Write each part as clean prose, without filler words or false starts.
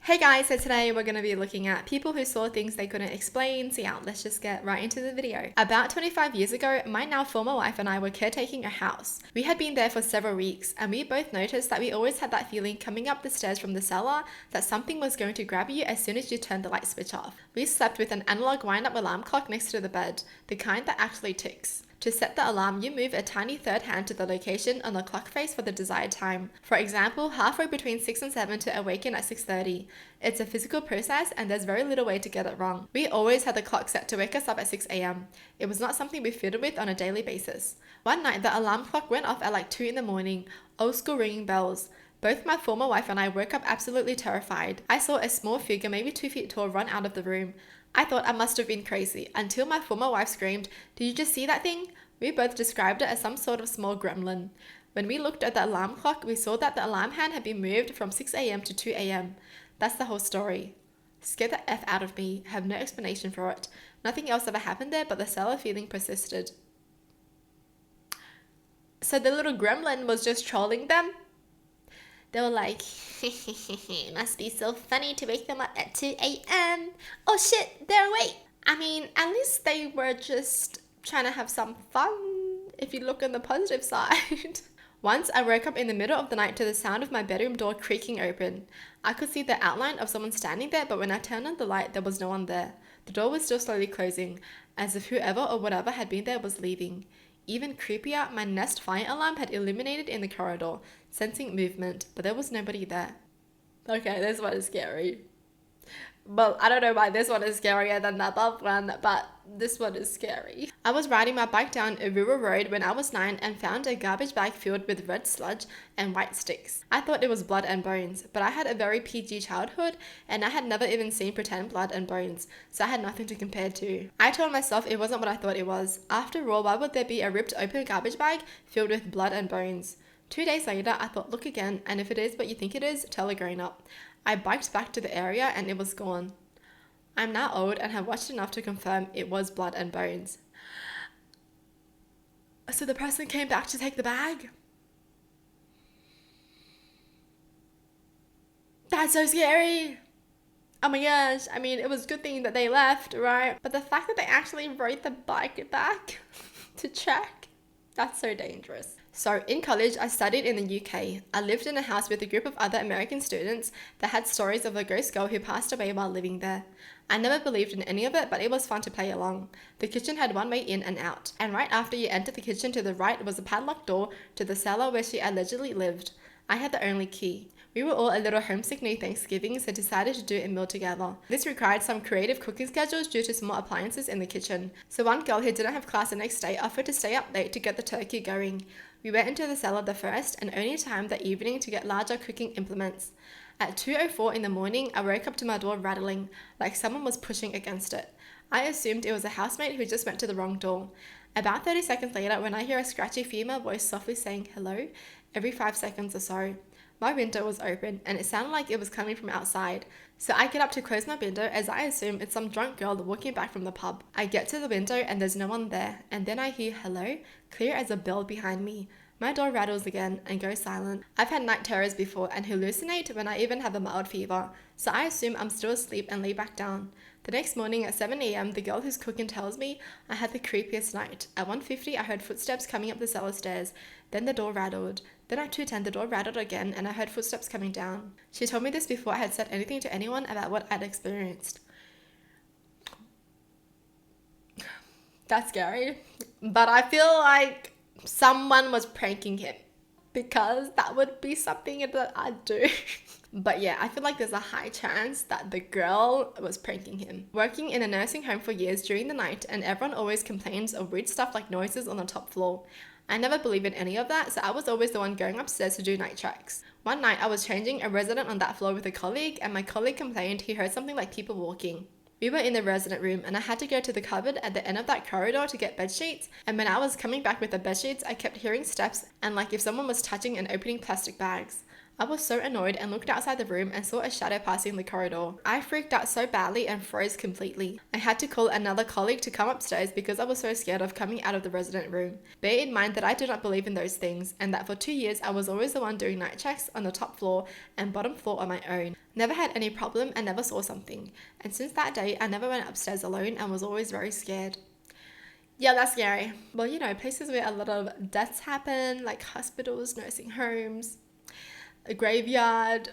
Hey guys, so today we're going to be looking at people who saw things they couldn't explain. So yeah, let's just get right into the video. About 25 years ago, my now former wife and I were caretaking a house. We had been there for several weeks and we both noticed that we always had that feeling coming up the stairs from the cellar that something was going to grab you as soon as you turned the light switch off. We slept with an analog wind-up alarm clock next to the bed, the kind that actually ticks. To set the alarm, you move a tiny third hand to the location on the clock face for the desired time. For example, halfway between 6 and 7 to awaken at 6:30. It's a physical process and there's very little way to get it wrong. We always had the clock set to wake us up at 6 a.m. It was not something we fiddled with on a daily basis. One night, the alarm clock went off at like 2 in the morning, old school ringing bells. Both my former wife and I woke up absolutely terrified. I saw a small figure, maybe 2 feet tall, run out of the room. I thought I must have been crazy until my former wife screamed, "Did you just see that thing?" We both described it as some sort of small gremlin. When we looked at the alarm clock, we saw that the alarm hand had been moved from 6 a.m. to 2 a.m. That's the whole story. Scared the F out of me, have no explanation for it. Nothing else ever happened there, but the cellar feeling persisted. So the little gremlin was just trolling them? They were like, must be so funny to wake them up at 2 a.m. Oh shit, they're awake. I mean, at least they were just trying to have some fun, if you look on the positive side. Once I woke up in the middle of the night to the sound of my bedroom door creaking open. I could see the outline of someone standing there, but when I turned on the light, there was no one there. The door was still slowly closing, as if whoever or whatever had been there was leaving. Even creepier, my Nest fire alarm had illuminated in the corridor, sensing movement, but there was nobody there. Okay, this one is scary. Well, I don't know why this one is scarier than the above one, but this one is scary. I was riding my bike down a rural road when I was 9 and found a garbage bag filled with red sludge and white sticks. I thought it was blood and bones, but I had a very PG childhood and I had never even seen pretend blood and bones, so I had nothing to compare to. I told myself it wasn't what I thought it was. After all, why would there be a ripped open garbage bag filled with blood and bones? 2 days later, I thought, look again, and if it is what you think it is, tell a grown-up. I biked back to the area and it was gone. I'm now old and have watched enough to confirm it was blood and bones. So the person came back to take the bag? That's so scary. Oh my gosh, I mean, it was a good thing that they left, right? But the fact that they actually rode the bike back to check, that's so dangerous. So in college, I studied in the UK. I lived in a house with a group of other American students that had stories of a ghost girl who passed away while living there. I never believed in any of it, but it was fun to play along. The kitchen had one way in and out, and right after you entered the kitchen to the right was a padlocked door to the cellar where she allegedly lived. I had the only key. We were all a little homesick near Thanksgiving, so decided to do a meal together. This required some creative cooking schedules due to small appliances in the kitchen. So one girl who didn't have class the next day offered to stay up late to get the turkey going. We went into the cellar the first and only time that evening to get larger cooking implements. At 2:04 in the morning, I woke up to my door rattling, like someone was pushing against it. I assumed it was a housemate who just went to the wrong door. About 30 seconds later, when I hear a scratchy female voice softly saying hello, every 5 seconds or so. My window was open and it sounded like it was coming from outside. So I get up to close my window as I assume it's some drunk girl walking back from the pub. I get to the window and there's no one there, and then I hear hello, clear as a bell behind me. My door rattles again and goes silent. I've had night terrors before and hallucinate when I even have a mild fever, so I assume I'm still asleep and lay back down. The next morning at 7 a.m, the girl who's cooking tells me I had the creepiest night. At 1:50, I heard footsteps coming up the cellar stairs. Then the door rattled. Then at 2:10, the door rattled again and I heard footsteps coming down. She told me this before I had said anything to anyone about what I'd experienced. That's scary. But I feel like someone was pranking him, because that would be something that I'd do. But yeah, I feel like there's a high chance that the girl was pranking him. Working in a nursing home for years during the night, and everyone always complains of weird stuff like noises on the top floor. I never believed in any of that, so I was always the one going upstairs to do night checks. One night I was changing a resident on that floor with a colleague, and my colleague complained he heard something like people walking. We were in the resident room and I had to go to the cupboard at the end of that corridor to get bed sheets, and when I was coming back with the bed sheets, I kept hearing steps and like if someone was touching and opening plastic bags. I was so annoyed and looked outside the room and saw a shadow passing the corridor. I freaked out so badly and froze completely. I had to call another colleague to come upstairs because I was so scared of coming out of the resident room. Bear in mind that I do not believe in those things and that for 2 years I was always the one doing night checks on the top floor and bottom floor on my own. Never had any problem and never saw something. And since that day, I never went upstairs alone and was always very scared. Yeah, that's scary. Well, you know, places where a lot of deaths happen, like hospitals, nursing homes, a graveyard.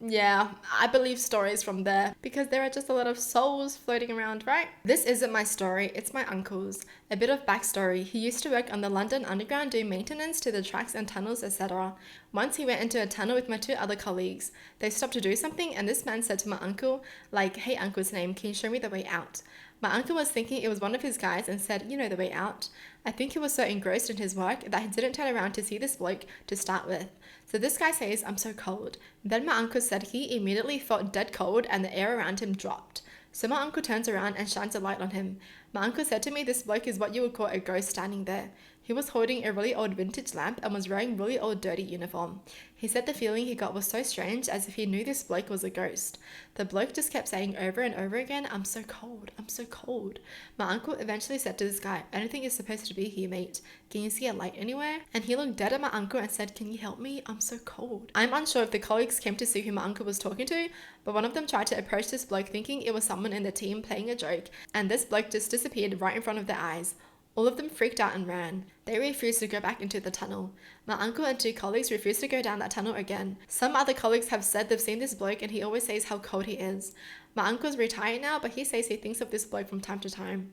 Yeah, I believe stories from there because there are just a lot of souls floating around, right? This isn't my story, it's my uncle's. A bit of backstory: he used to work on the London Underground doing maintenance to the tracks and tunnels, etc. Once he went into a tunnel with my 2 other colleagues. They stopped to do something and this man said to my uncle, like, "Hey, uncle's name, can you show me the way out?" My uncle was thinking it was one of his guys and said, "You know the way out." I think he was so engrossed in his work that he didn't turn around to see this bloke to start with. So this guy says, "I'm so cold." Then my uncle said he immediately felt dead cold and the air around him dropped. So my uncle turns around and shines a light on him. My uncle said to me this bloke is what you would call a ghost standing there. He was holding a really old vintage lamp and was wearing really old dirty uniform. He said the feeling he got was so strange, as if he knew this bloke was a ghost. The bloke just kept saying over and over again, "I'm so cold, I'm so cold." My uncle eventually said to this guy, "I don't think you're supposed to be here, mate. Can you see a light anywhere?" And he looked dead at my uncle and said, "Can you help me? I'm so cold." I'm unsure if the colleagues came to see who my uncle was talking to, but one of them tried to approach this bloke thinking it was someone in the team playing a joke, and this bloke just disappeared right in front of their eyes. All of them freaked out and ran. They refused to go back into the tunnel. My uncle and 2 colleagues refused to go down that tunnel again. Some other colleagues have said they've seen this bloke and he always says how cold he is. My uncle's retired now, but he says he thinks of this bloke from time to time.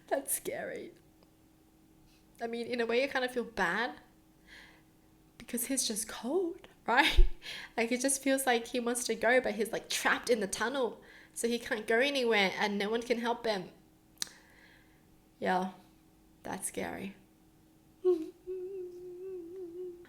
That's scary. I mean, in a way, you kind of feel bad because he's just cold, right? Like, it just feels like he wants to go, but he's like trapped in the tunnel. So he can't go anywhere and no one can help him. Yeah, that's scary.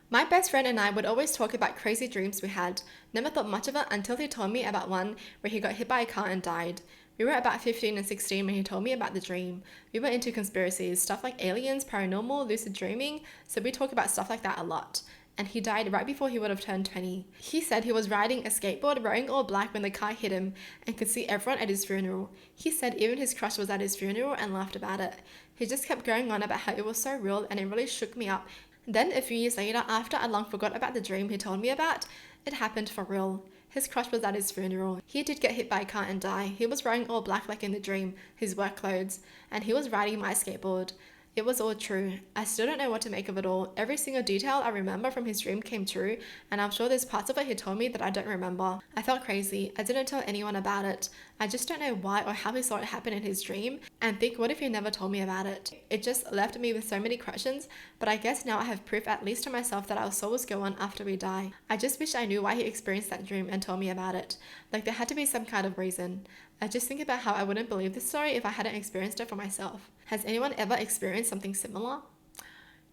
My best friend and I would always talk about crazy dreams we had. Never thought much of it until he told me about one where he got hit by a car and died. We were about 15 and 16 when he told me about the dream. We were into conspiracies, stuff like aliens, paranormal, lucid dreaming, so we talk about stuff like that a lot. And he died right before he would have turned 20. He said he was riding a skateboard wearing all black when the car hit him and could see everyone at his funeral. He said even his crush was at his funeral and laughed about it. He just kept going on about how it was so real and it really shook me up. Then a few years later, after I long forgot about the dream he told me about, it happened for real. His crush was at his funeral. He did get hit by a car and die. He was wearing all black like in the dream, his work clothes, and he was riding my skateboard. It was all true. I still don't know what to make of it all. Every single detail I remember from his dream came true, and I'm sure there's parts of it he told me that I don't remember. I felt crazy. I didn't tell anyone about it. I just don't know why or how he saw it happen in his dream, and think, what if he never told me about it? It just left me with so many questions, but I guess now I have proof, at least to myself, that our souls go on after we die. I just wish I knew why he experienced that dream and told me about it. Like, there had to be some kind of reason. I just think about how I wouldn't believe this story if I hadn't experienced it for myself. Has anyone ever experienced something similar?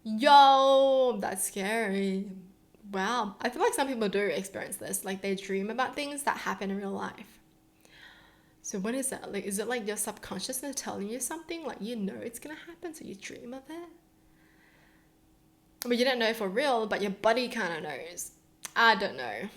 Yo, that's scary. Wow. I feel like some people do experience this. Like, they dream about things that happen in real life. So what is that? Like, is it like your subconsciousness telling you something? Like, you know it's gonna happen, so you dream of it? I mean, you don't know for real, but your body kind of knows. I don't know.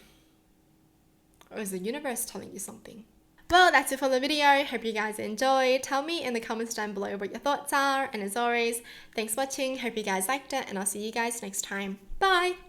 Or is the universe telling you something? Well, that's it for the video. Hope you guys enjoyed. Tell me in the comments down below what your thoughts are. And as always, thanks for watching. Hope you guys liked it, and I'll see you guys next time. Bye!